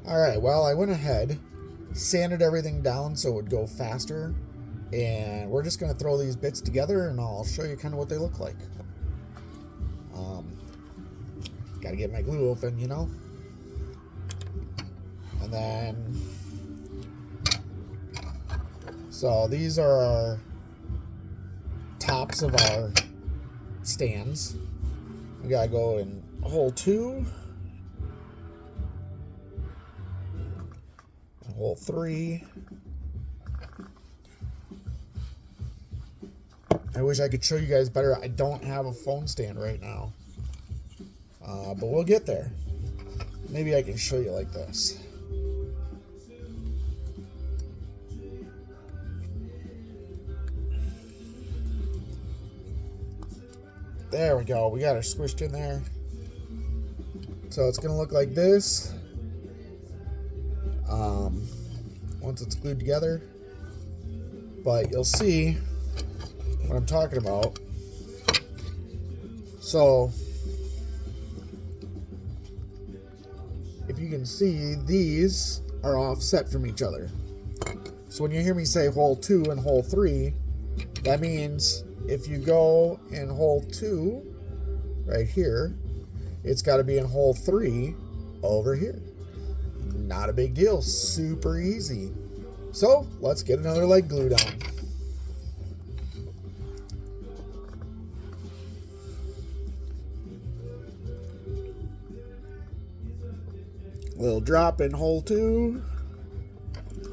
Alright, well, I went ahead, sanded everything down so it would go faster, and we're just going to throw these bits together and I'll show you kind of what they look like. Gotta get my glue open, you know? And then, so these are our tops of our stands. We gotta go in hole 2, hole 3. I wish I could show you guys better. I don't have a phone stand right now, but we'll get there. Maybe I can show you like this. There we go. We got her squished in there. So it's going to look like this once it's glued together. But you'll see what I'm talking about. So if you can see, these are offset from each other. So when you hear me say hole 2 and hole 3, that means if you go in hole 2 right here, it's got to be in hole 3 over here. Not a big deal, super easy. So let's get another leg glued on. Little drop in hole 2,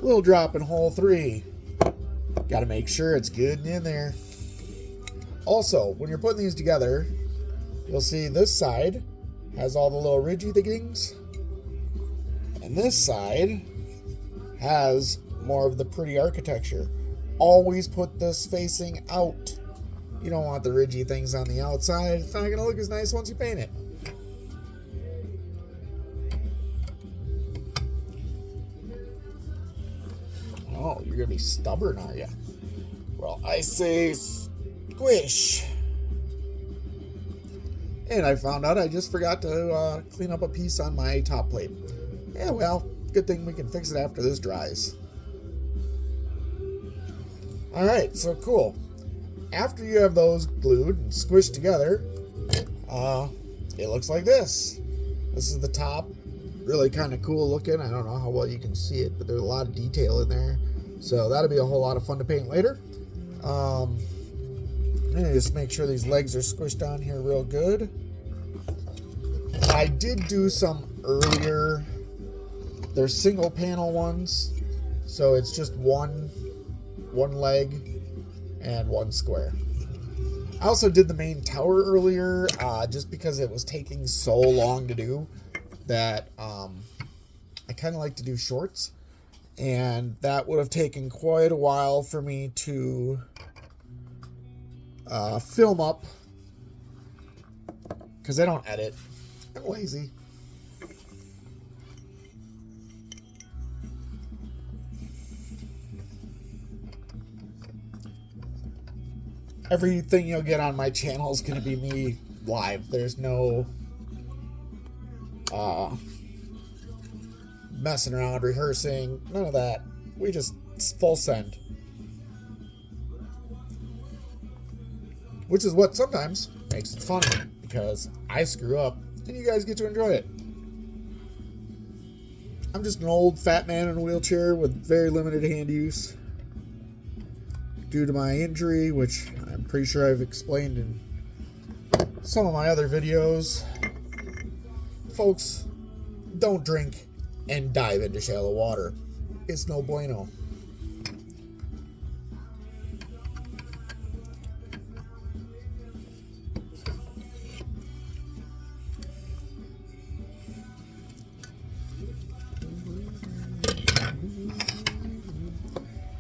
little drop in hole 3. Got to make sure it's good and in there. Also, when you're putting these together, you'll see this side has all the little ridgy things, and this side has more of the pretty architecture. Always put this facing out. You don't want the ridgy things on the outside. It's not going to look as nice once you paint it. Oh, you're going to be stubborn, are you? Well, I say squish. And I found out I just forgot to clean up a piece on my top plate. Yeah, well, good thing we can fix it after this dries. Alright, so cool. After you have those glued and squished together, it looks like this. This is the top. Really kind of cool looking. I don't know how well you can see it, but there's a lot of detail in there. So that'll be a whole lot of fun to paint later. I'm gonna just make sure these legs are squished on here real good. I did do some earlier. They're single panel ones, so it's just one leg and one square. I also did the main tower earlier, just because it was taking so long to do that I kind of like to do shorts, and that would have taken quite a while for me to film up, because I don't edit. I'm lazy. Everything you'll get on my channel is going to be me live. There's no messing around, rehearsing, none of that. We just full send. Which is what sometimes makes it fun, because I screw up and you guys get to enjoy it. I'm just an old fat man in a wheelchair with very limited hand use due to my injury, which I'm pretty sure I've explained in some of my other videos. Folks, don't drink and dive into shallow water. It's no bueno.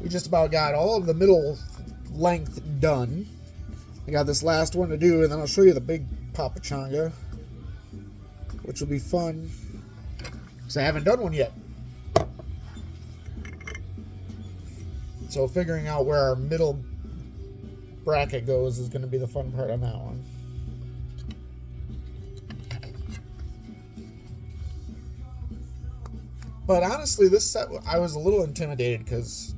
We just about got all of the middle length done. I got this last one to do, and then I'll show you the big papachanga, which will be fun, because I haven't done one yet. So figuring out where our middle bracket goes is going to be the fun part on that one. But honestly, this set, I was a little intimidated because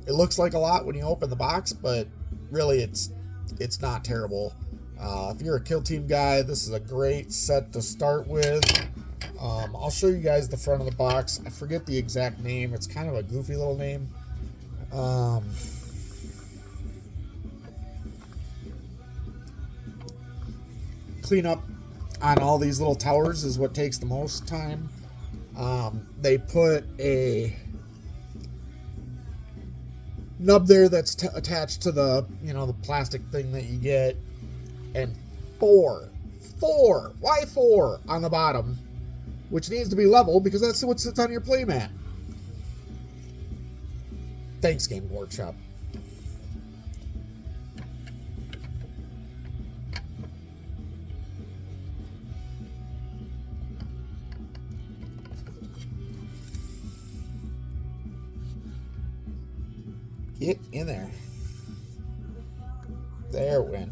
it looks like a lot when you open the box, but really it's not terrible. If you're a Killteam guy, this is a great set to start with. I'll show you guys the front of the box. I forget the exact name. It's kind of a goofy little name. Clean up on all these little towers is what takes the most time. They put a nub there that's attached to the, the plastic thing that you get, and four, why four on the bottom, which needs to be level because that's what sits on your playmat. Thanks, Game Workshop. Get in there. There it went.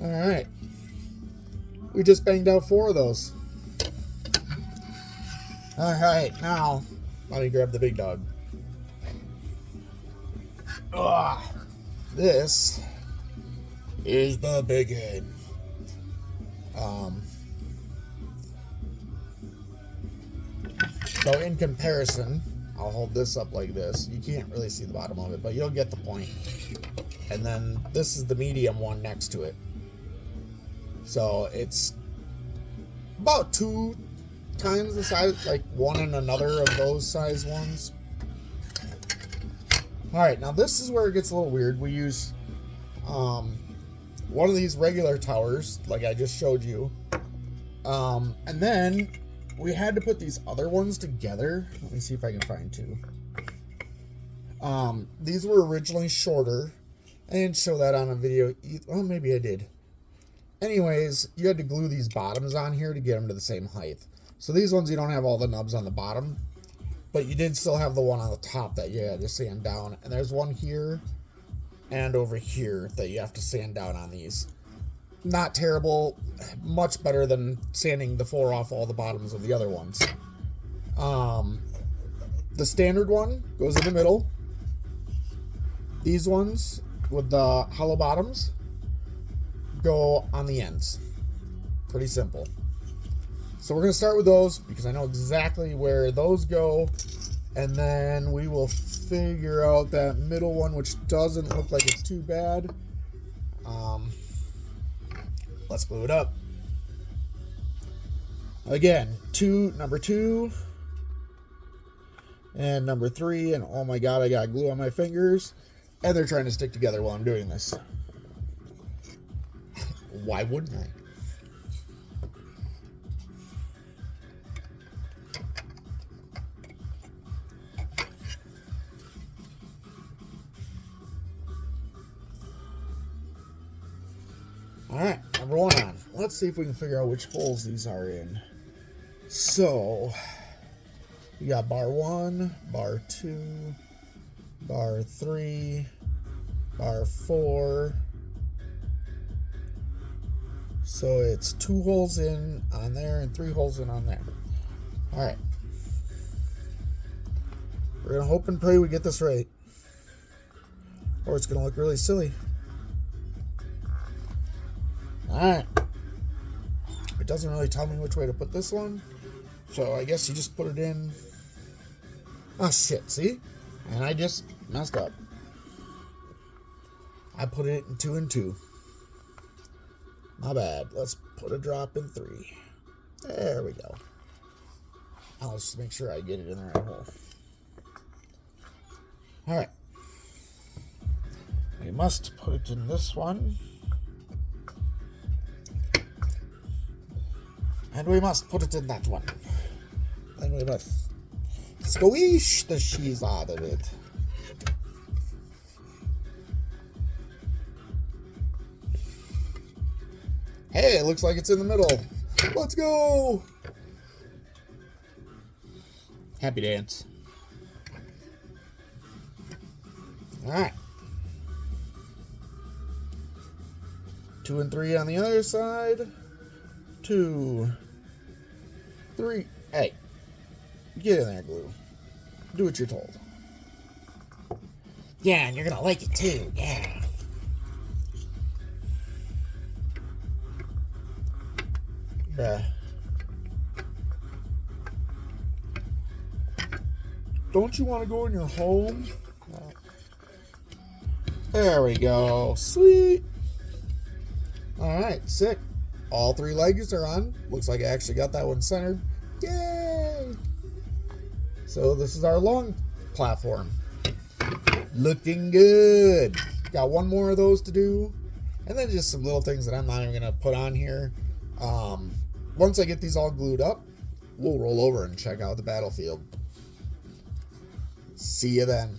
All right. We just banged out 4 of those. All right, now let me grab the big dog. This is the big head. So in comparison, I'll hold this up like this. You can't really see the bottom of it, but you'll get the point. And then this is the medium one next to it. So it's about 2 times the size, like one and another of those size ones. All right, now this is where it gets a little weird. We use one of these regular towers, like I just showed you. And then we had to put these other ones together. Let me see if I can find 2. These were originally shorter. I didn't show that on a video. Oh, maybe I did. Anyways, you had to glue these bottoms on here to get them to the same height. So these ones, you don't have all the nubs on the bottom, but you did still have the one on the top that you had to sand down. And there's one here and over here that you have to sand down on these. Not terrible, much better than sanding the floor off all the bottoms of the other ones. The standard one goes in the middle. These ones with the hollow bottoms go on the ends. Pretty simple. So we're going to start with those because I know exactly where those go, and then we will figure out that middle one, which doesn't look like it's too bad. Let's glue it up. Again, number 2 and number 3, and oh my god, I got glue on my fingers, and they're trying to stick together while I'm doing this. Why wouldn't I? All right, number 1 on. Let's see if we can figure out which holes these are in. So, we got bar 1, bar 2, bar 3, bar 4. So it's 2 holes in on there and 3 holes in on there. All right. We're gonna hope and pray we get this right, or it's gonna look really silly. Alright. It doesn't really tell me which way to put this one, so I guess you just put it in. Oh shit, see? And I just messed up. I put it in 2 and 2. My bad. Let's put a drop in 3. There we go. I'll just make sure I get it in the right hole. Alright. We must put it in this one. And we must put it in that one. And we must squish the cheese out of it. Hey, it looks like it's in the middle. Let's go! Happy dance. Alright. 2 and 3 on the other side. 2, 3. Hey, get in there, glue. Do what you're told. Yeah, and you're gonna like it too. Yeah. Bruh. Don't you want to go in your home? There we go. Sweet. Alright, sick. All 3 legs are on. Looks like I actually got that one centered. Yay! So this is our long platform. Looking good. Got one more of those to do. And then just some little things that I'm not even going to put on here. Once I get these all glued up, we'll roll over and check out the battlefield. See you then.